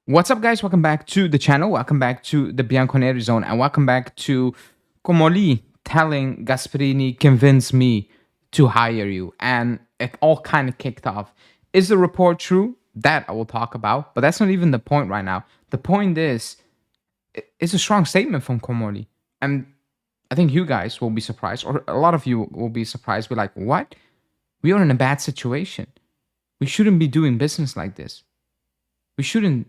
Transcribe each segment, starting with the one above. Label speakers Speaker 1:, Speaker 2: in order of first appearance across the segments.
Speaker 1: What's up, guys? Welcome back to the channel. Welcome back to the Bianconeri zone, and welcome back to Comolli telling Gasperini, convince me to hire you. And it all kind of kicked off. Is the report true? That I will talk about, but that's not even the point right now. The point is, it's a strong statement from Comolli. And I think you guys will be surprised, or a lot of you will be surprised. Be like, what? We are in a bad situation. We shouldn't be doing business like this. We shouldn't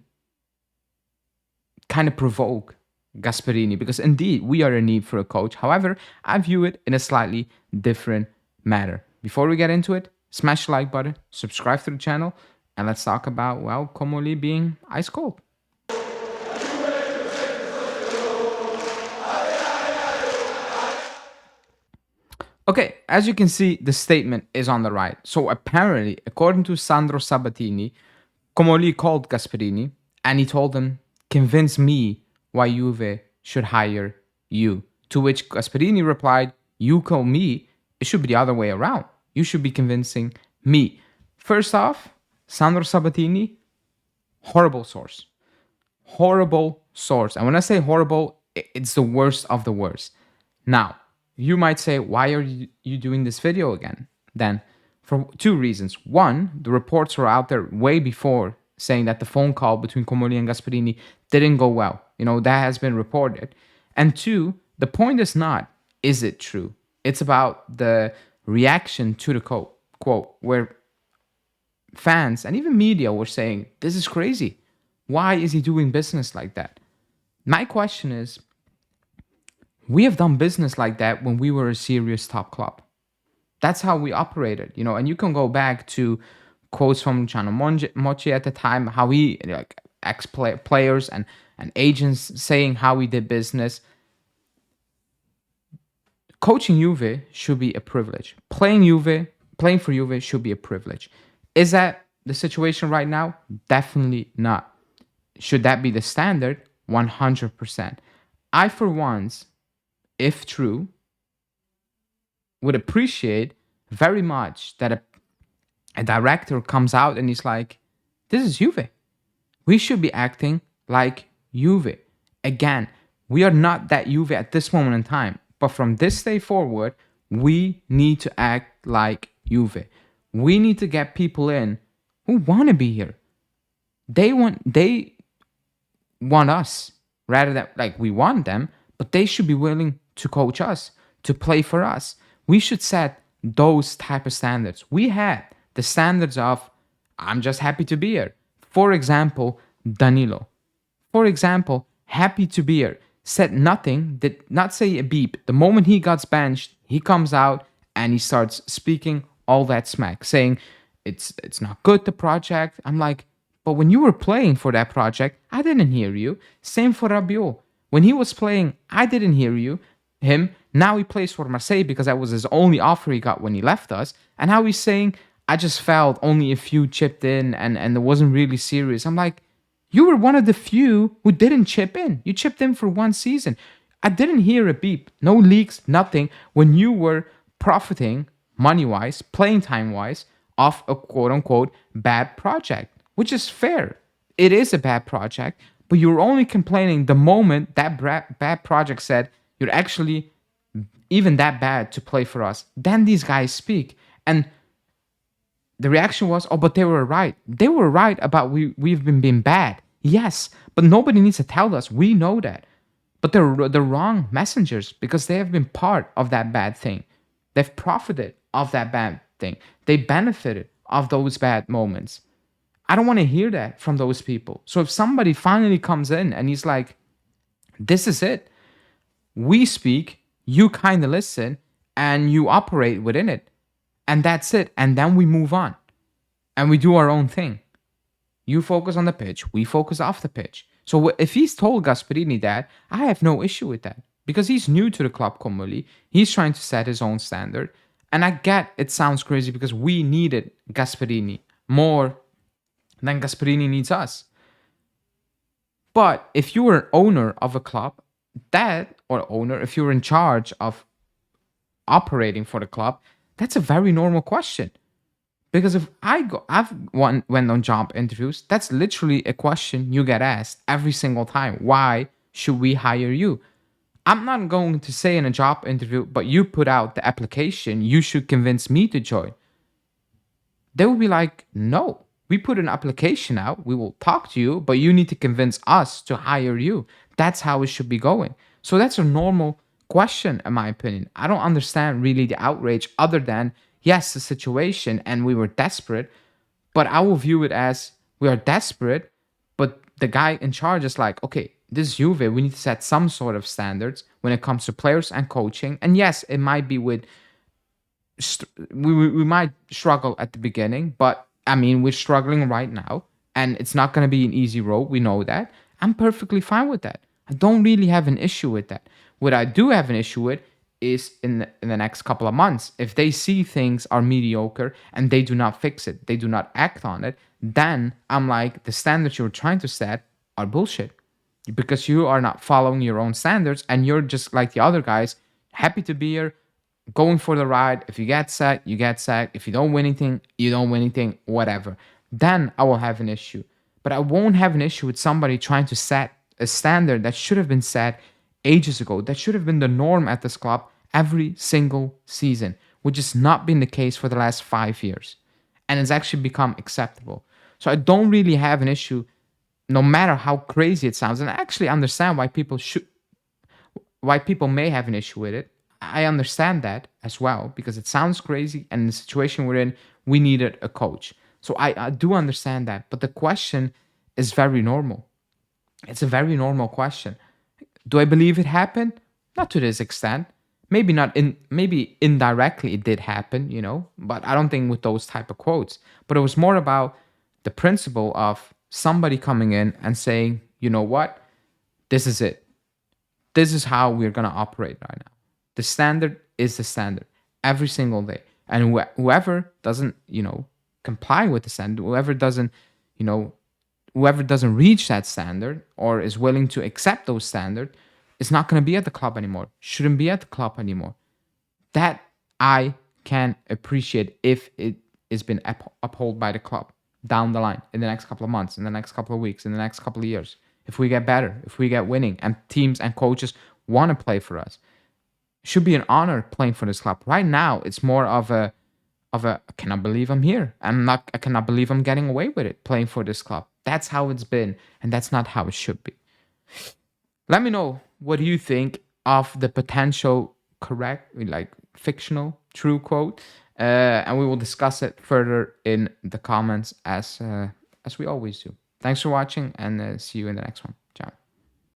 Speaker 1: kind of provoke Gasperini, because indeed we are in need for a coach. However, I view it in a slightly different manner. Before we get into it, smash the like button, subscribe to the channel, and let's talk about, well, Comolli being ice cold. Okay, as you can see, the statement is on the right. So apparently, according to Sandro Sabatini, Comolli called Gasperini and he told him, convince me why Juve should hire you. To which Gasperini replied, you call me, it should be the other way around. You should be convincing me. First off, Sandro Sabatini, horrible source. Horrible source. And when I say horrible, it's the worst of the worst. Now, you might say, why are you doing this video again? Then, for two reasons. One, the reports were out there way before saying that the phone call between Comolli and Gasperini didn't go well. That has been reported. And two, the point is not, is it true? It's about the reaction to the quote, where fans and even media were saying, this is crazy. Why is he doing business like that? My question is, we have done business like that when we were a serious top club. That's how we operated, and you can go back to quotes from Luciano Mochi at the time, how he, ex-players and agents saying how he did business. Coaching Juve should be a privilege. Playing for Juve should be a privilege. Is that the situation right now? Definitely not. Should that be the standard? 100%. I, for once, if true, would appreciate very much that a director comes out and he's like, this is Juve. We should be acting like Juve. Again, we are not that Juve at this moment in time. But from this day forward, we need to act like Juve. We need to get people in who want to be here. They want us rather than we want them, but they should be willing to coach us, to play for us. We should set those type of standards. We had the standards of, I'm just happy to be here. For example, Danilo. For example, happy to be here. Said nothing, did not say a beep. The moment he got benched, he comes out and he starts speaking all that smack, saying it's not good, the project. I'm like, but when you were playing for that project, I didn't hear you. Same for Rabiot. When he was playing, I didn't hear him. Now he plays for Marseille because that was his only offer he got when he left us. And now he's saying, I just felt only a few chipped in and it wasn't really serious. I'm like, you were one of the few who didn't chip in. You chipped in for one season. I didn't hear a beep, no leaks, nothing, when you were profiting money-wise, playing time-wise, off a quote-unquote bad project, which is fair. It is a bad project, but you're only complaining the moment that bad project said you're actually even that bad to play for us. Then these guys speak. And the reaction was, oh, but they were right. They were right about we've been being bad. Yes, but nobody needs to tell us. We know that. But they're the wrong messengers because they have been part of that bad thing. They've profited of that bad thing. They benefited of those bad moments. I don't want to hear that from those people. So if somebody finally comes in and he's like, this is it. We speak, you kind of listen, and you operate within it. And that's it. And then we move on. And we do our own thing. You focus on the pitch. We focus off the pitch. So if he's told Gasperini that, I have no issue with that. Because he's new to the club, Comolli. He's trying to set his own standard. And I get it sounds crazy because we needed Gasperini more than Gasperini needs us. But if you were an owner of a club, if you're in charge of operating for the club, that's a very normal question. Because if went on job interviews, that's literally a question you get asked every single time. Why should we hire you? I'm not going to say in a job interview, but you put out the application, you should convince me to join. They will be like, no, we put an application out, we will talk to you, but you need to convince us to hire you. That's how it should be going. So that's a normal question, in my opinion. I don't understand really the outrage other than, yes, the situation and we were desperate, but I will view it as we are desperate, but the guy in charge is like, okay, this is Juve, we need to set some sort of standards when it comes to players and coaching. And yes, it might be with we might struggle at the beginning, but I mean, we're struggling right now, and it's not going to be an easy road. We know that. I'm perfectly fine with that. I don't really have an issue with that. What I do have an issue with is in the next couple of months. If they see things are mediocre and they do not fix it, they do not act on it, then I'm like, the standards you're trying to set are bullshit because you are not following your own standards and you're just like the other guys, happy to be here, going for the ride. If you get sacked, you get sacked. If you don't win anything, you don't win anything, whatever. Then I will have an issue. But I won't have an issue with somebody trying to set a standard that should have been set ages ago. That should have been the norm at this club every single season, which has not been the case for the last 5 years. And it's actually become acceptable. So I don't really have an issue, no matter how crazy it sounds. And I actually understand why people may have an issue with it. I understand that as well because it sounds crazy, and in the situation we're in, we needed a coach. So I do understand that. But the question is very normal. It's a very normal question. Do I believe it happened? Not to this extent. Maybe not maybe indirectly it did happen, but I don't think with those type of quotes. But it was more about the principle of somebody coming in and saying, you know what? This is it. This is how we're going to operate right now. The standard is the standard every single day. And whoever doesn't, comply with the standard, whoever doesn't reach that standard or is willing to accept those standards is not going to be at the club anymore, shouldn't be at the club anymore. That I can appreciate if it has been upheld by the club down the line in the next couple of months, in the next couple of weeks, in the next couple of years. If we get better, if we get winning and teams and coaches want to play for us, it should be an honor playing for this club. Right now, it's more of a I cannot believe I'm here. I cannot believe I'm getting away with it playing for this club. That's how it's been, and that's not how it should be. Let me know what do you think of the potential correct, like fictional, true quote, and we will discuss it further in the comments as we always do. Thanks for watching, and see you in the next one.